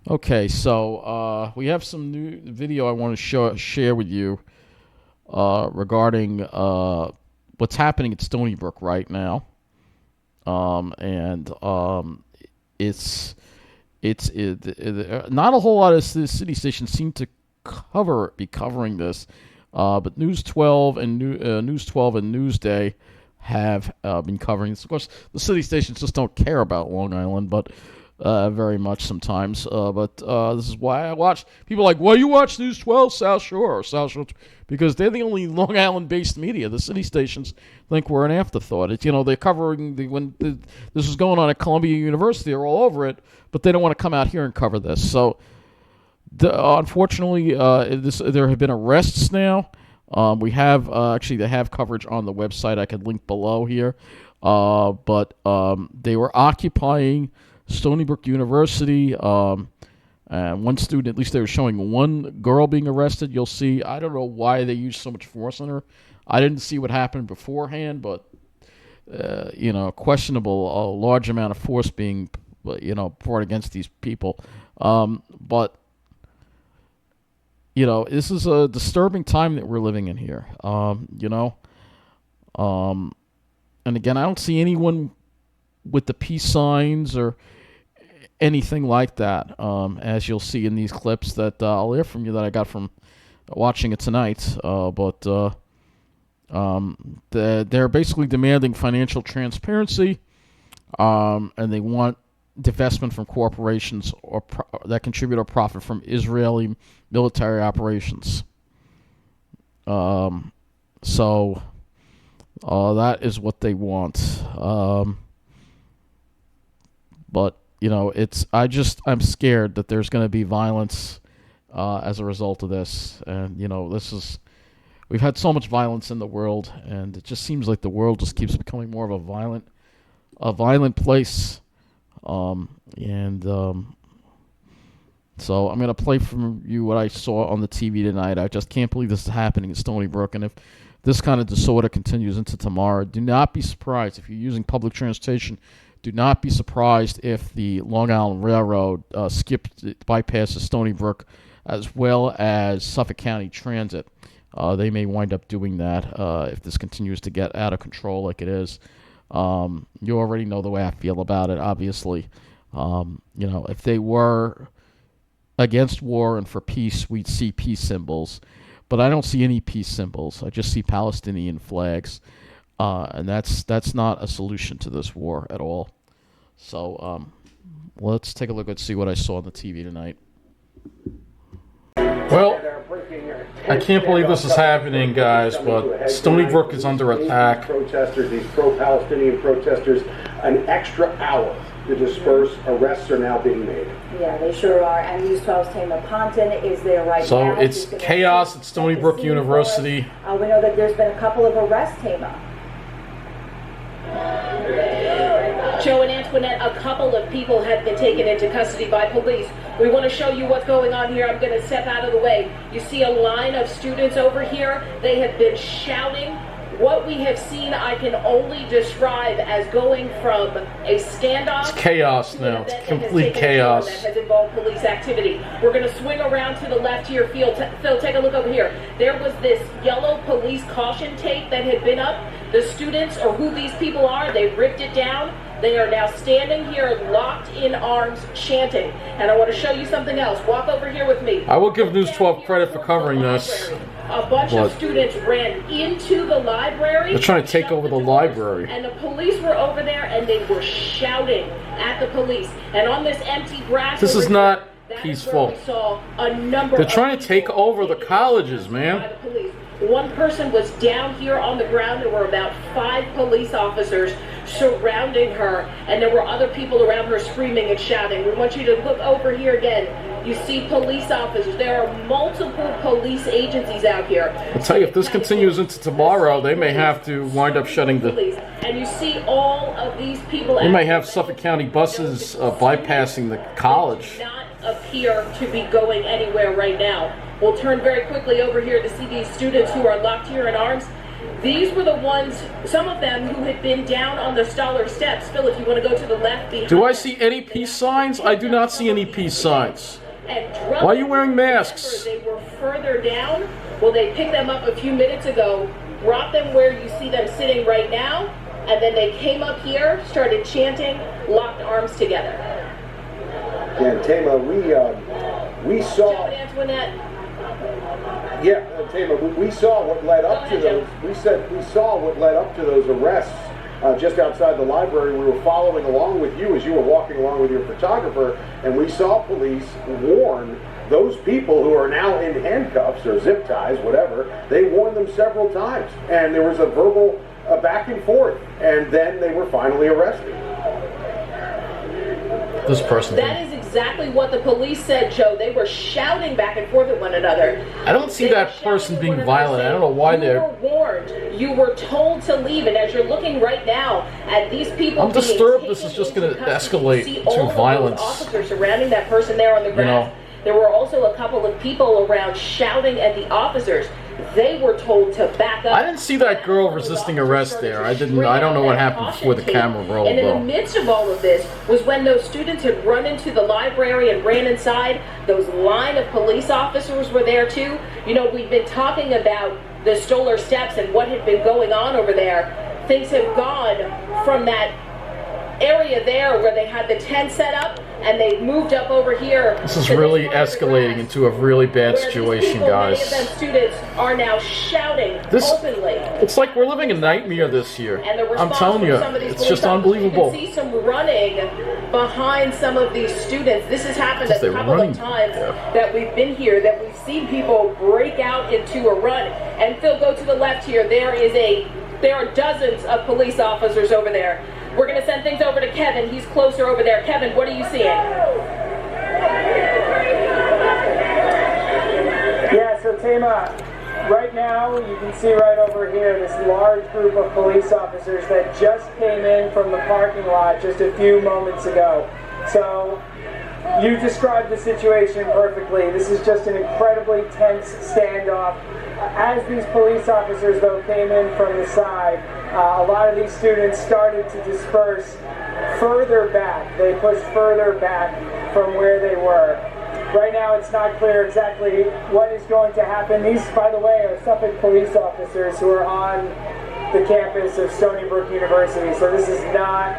Okay, so we have some new video I want to share with you regarding what's happening at Stony Brook right now, and not a whole lot of city stations seem to be covering this, but News 12 and News 12 and Newsday have been covering this. Of course, the city stations just don't care about Long Island, but very much sometimes. But this is why I watch people like, well, you watch News 12, South Shore, or South Shore, because they're the only Long Island-based media. The city stations think we're an afterthought. It's, they're covering this is going on at Columbia University. They're all over it, but they don't want to come out here and cover this. So, unfortunately, there have been arrests now. We have actually they have coverage on the website. I could link below here, but they were occupying Stony Brook University. One student, at least they were showing one girl being arrested. You'll see. I don't know why they used so much force on her. I didn't see what happened beforehand, but questionable. A large amount of force being brought against these people. But this is a disturbing time that we're living in here. And again, I don't see anyone with the peace signs or anything like that, as you'll see in these clips that I'll hear from you that I got from watching it tonight. But they're basically demanding financial transparency, and they want divestment from corporations that contribute or profit from Israeli military operations. So that is what they want. But I'm scared that there's going to be violence as a result of this, and we've had so much violence in the world, and it just seems like the world just keeps becoming more of a violent place. So I'm going to play from you what I saw on the TV tonight. I just can't believe this is happening in Stony Brook. And if this kind of disorder continues into tomorrow, do not be surprised if you're using public transportation. Do not be surprised if the Long Island Railroad bypasses Stony Brook as well as Suffolk County Transit. They may wind up doing that if this continues to get out of control like it is. You already know the way I feel about it, obviously. If they were against war and for peace, we'd see peace symbols. But I don't see any peace symbols. I just see Palestinian flags. And that's not a solution to this war at all. So let's take a look and see what I saw on the TV tonight. Well, I can't believe this is happening, guys, but Stony Brook is under attack. These pro-Palestinian protesters, an extra hour to disperse. Arrests are now being made. Yeah, they sure are. And News 12's Tamer Ponton is there right now. So it's chaos at Stony Brook University. We know that there's been a couple of arrests, Tamer. Joe and Antoinette, a couple of people have been taken into custody by police. We want to show you what's going on here. I'm going to step out of the way. You see a line of students over here. They have been shouting. What we have seen, I can only describe as going from a standoff. It's chaos now. It's complete chaos. That has involved police activity. We're going to swing around to the left here. Phil, take a look over here. There was this yellow police caution tape that had been up. The students, or who these people are, they ripped it down. They are now standing here locked in arms chanting. And I want to show you something else. Walk over here with me. I will give News 12 credit for covering this. A bunch of students ran into the library. They're trying to take over the library. And the police were over there and they were shouting at the police. And on this empty grass. This is not peaceful. They're trying to take over the colleges, man. One person was down here on the ground. There were about 5 police officers surrounding her, and there were other people around her screaming and shouting. We want you to look over here again. You see police officers. There are multiple police agencies out here. I'll tell you, if this continues into tomorrow, they may have to wind up shutting the... And you see all of these people... We may have Suffolk County buses bypassing the college. Not appear to be going anywhere right now. We'll turn very quickly over here to see these students who are locked here in arms. These were the ones, some of them who had been down on the Stoller steps. Phil, if you want to go to the left behind. Do I see any peace signs? I do not see any peace signs. Why are you wearing masks? They were further down. Well, they picked them up a few minutes ago, brought them where you see them sitting right now, and then they came up here, started chanting, locked arms together. Yeah, Tama, we saw. Joe and Antoinette. Yeah, Tama, we saw what led up to those. We saw what led up to those arrests just outside the library. We were following along with you as you were walking along with your photographer, and we saw police warn those people who are now in handcuffs or zip ties, whatever. They warned them several times, and there was a verbal back and forth, and then they were finally arrested. This person. That is exactly what the police said, Joe. They were shouting back and forth at one another. I don't see that person being violent. I don't know why they're. You were warned. You were told to leave, and as you're looking right now at these people, I'm disturbed. This is just going to escalate to violence. Officers surrounding that person there on the grass. There were also a couple of people around shouting at the officers. They were told to back up. I didn't see that girl resisting arrest there. I didn't. I don't know what happened before the camera rolled. And in the midst of all of this was when those students had run into the library and ran inside. Those line of police officers were there too. You know, we've been talking about the Stoller steps and what had been going on over there. Things have gone from that area there where they had the tent set up, and they moved up over here. This is really escalating into a really bad situation, guys. Many of them students are now shouting openly. It's like we're living a nightmare this year. And the I'm telling you, it's just unbelievable. You can see some running behind some of these students. This has happened a couple of times that we've been here, that we've seen people break out into a run. And Phil, go to the left here. There are dozens of police officers over there. We're going to send things over to Kevin. He's closer over there. Kevin, what are you seeing? Yeah, so Tama, right now you can see right over here this large group of police officers that just came in from the parking lot just a few moments ago. So you described the situation perfectly. This is just an incredibly tense standoff. As these police officers, though, came in from the side, a lot of these students started to disperse further back. They pushed further back from where they were. Right now, it's not clear exactly what is going to happen. These, by the way, are Suffolk police officers who are on the campus of Stony Brook University. So this is not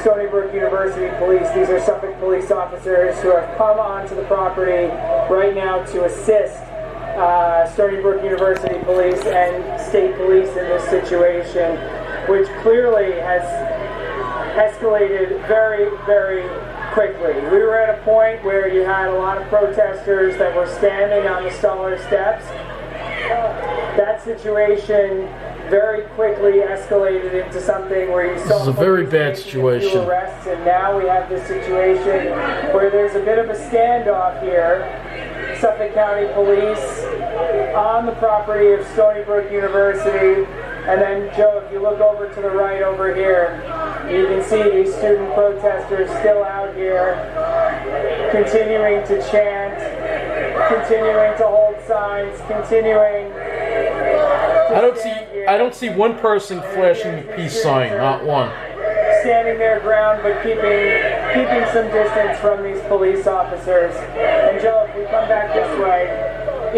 Stony Brook University police. These are Suffolk police officers who have come onto the property right now to assist Stony Brook University police and state police in this situation, which clearly has escalated very, very quickly. We were at a point where you had a lot of protesters that were standing on the Stoller steps. That situation very quickly escalated into something where you saw this is a very bad situation. Arrests, and now we have this situation where there's a bit of a standoff here. Suffolk County Police on the property of Stony Brook University, and then Joe, if you look over to the right over here, you can see these student protesters still out here, continuing to chant, continuing to hold signs, continuing. I don't see one person flashing the peace sign, not one. Standing their ground, but keeping some distance from these police officers. And Joe, if we come back this way,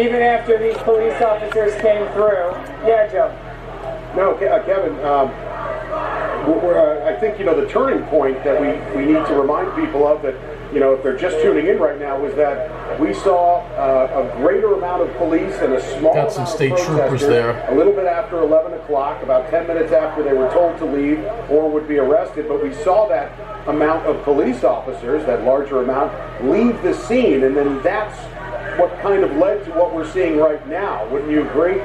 even after these police officers came through, yeah, Joe. No, Kevin. I think the turning point that we need to remind people of, that if they're just tuning in right now, was that we saw a greater amount of police and a small got some amount state of troopers there. A little bit after 11 o'clock, about 10 minutes after they were told to leave or would be arrested. But we saw that amount of police officers, that larger amount, leave the scene, and then that's what kind of led to what we're seeing right now. Wouldn't you agree?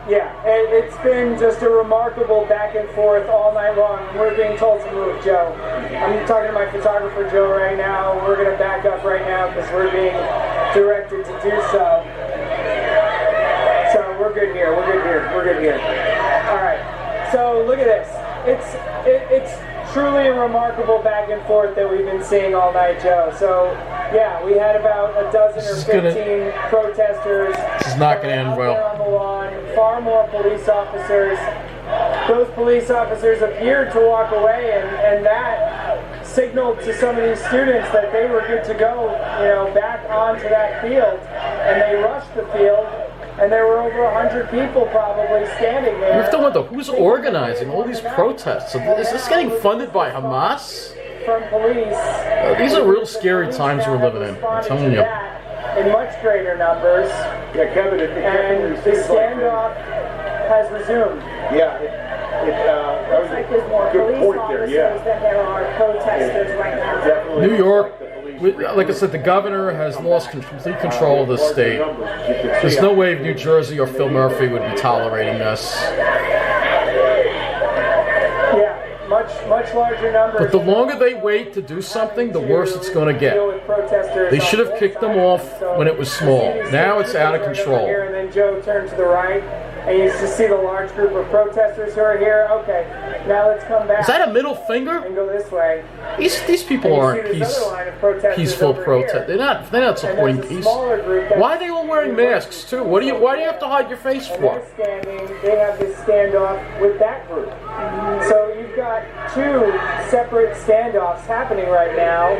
Yeah. It's been just a remarkable back and forth all night long. We're being told to move, Joe. I'm talking to my photographer, Joe, right now. We're going to back up right now because we're being directed to do so. So we're good here. We're good here. All right. So look at this. It's truly a remarkable back and forth that we've been seeing all night, Joe. So Yeah, we had about a dozen or 15 protesters. This is not going to end out well. there on the lawn, far more police officers. Those police officers appeared to walk away, and that signaled to some of these students that they were good to go, back onto that field. And they rushed the field, and there were over 100 people probably standing there. You have to wonder who's organizing all these protests. Is this getting funded by Hamas? From police. These are real scary times we're living in. I'm telling you. In much greater numbers. Yeah, Kevin, And the standoff has resumed. Yeah, that was Like there's more a good police point officers there, yeah. than there are protesters right now. Definitely New York, like the police- like I said, the governor has lost complete control of the state. There's no way New Jersey or Phil Murphy would be tolerating this. Yeah, much larger numbers. But the longer they wait to do something, the worse it's going to get. They should have kicked them off when it was small. Now it's out of control. And then Joe turned to the right, and you just see the large group of protesters who are here. Okay, now let's come back. Is that a middle finger? And go this way. These people aren't peaceful protest. They're not supporting peace. Why are they all wearing masks too? Why do you have to hide your face for? They have this standoff with that group. So you've got two separate standoffs happening right now.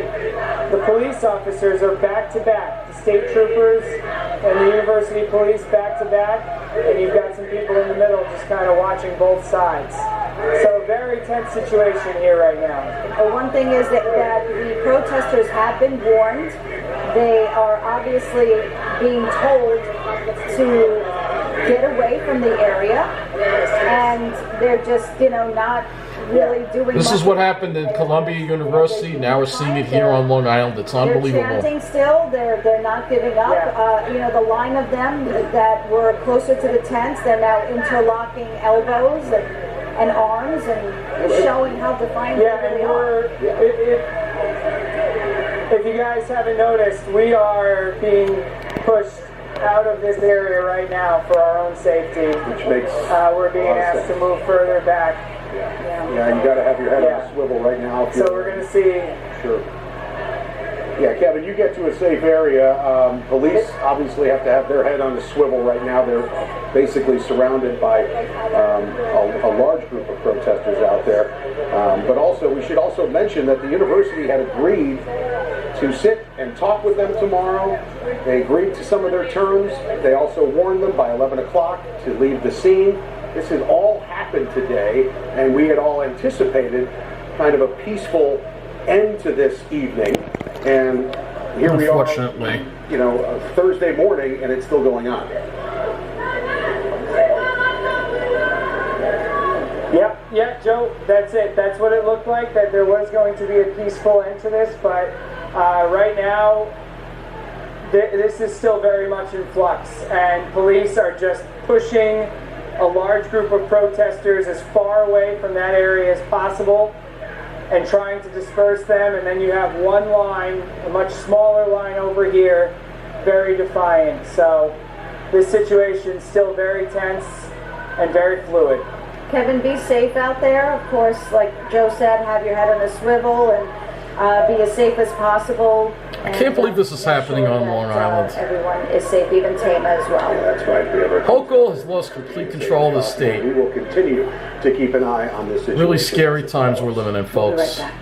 The police officers are back to back. The state troopers and the university police back to back. And you've got some people in the middle just kind of watching both sides. So very tense situation here right now. But one thing is that the protesters have been warned. They are obviously being told to get away from the area, and they're just, not really doing This much. is what happened in Columbia University. Now we're seeing it here on Long Island. It's unbelievable. They're chanting still. They're not giving up. The line of them that were closer to the tents, they're now interlocking elbows and arms and showing how defiant they really are. If you guys haven't noticed, we are being pushed out of this area right now for our own safety. Which makes we're being asked to move further back. Yeah, you got to have your head on a swivel right now. So we're going to see. Sure. Yeah, Kevin, you get to a safe area. Police obviously have to have their head on a swivel right now. They're basically surrounded by a large group of protesters out there. But also, we should also mention that the university had agreed to sit and talk with them tomorrow. They agreed to some of their terms. They also warned them by 11 o'clock to leave the scene. This has all happened today, and we had all anticipated kind of a peaceful end to this evening. And here we are, Unfortunately. Thursday morning, and it's still going on. Yep, Joe, that's it. That's what it looked like, that there was going to be a peaceful end to this, but right now, this is still very much in flux, and police are just pushing a large group of protesters as far away from that area as possible and trying to disperse them, and then you have one line, a much smaller line over here, very defiant. So this situation is still very tense and very fluid. Kevin, be safe out there. Of course, like Joe said, have your head on a swivel and be as safe as possible. I can't believe this is happening on Long Island. Everyone is safe, even Tama as well. Yeah, that's right. Hochul has lost complete control of the state. We will continue to keep an eye on this situation. Really scary times we're living in, We'll be right folks. back.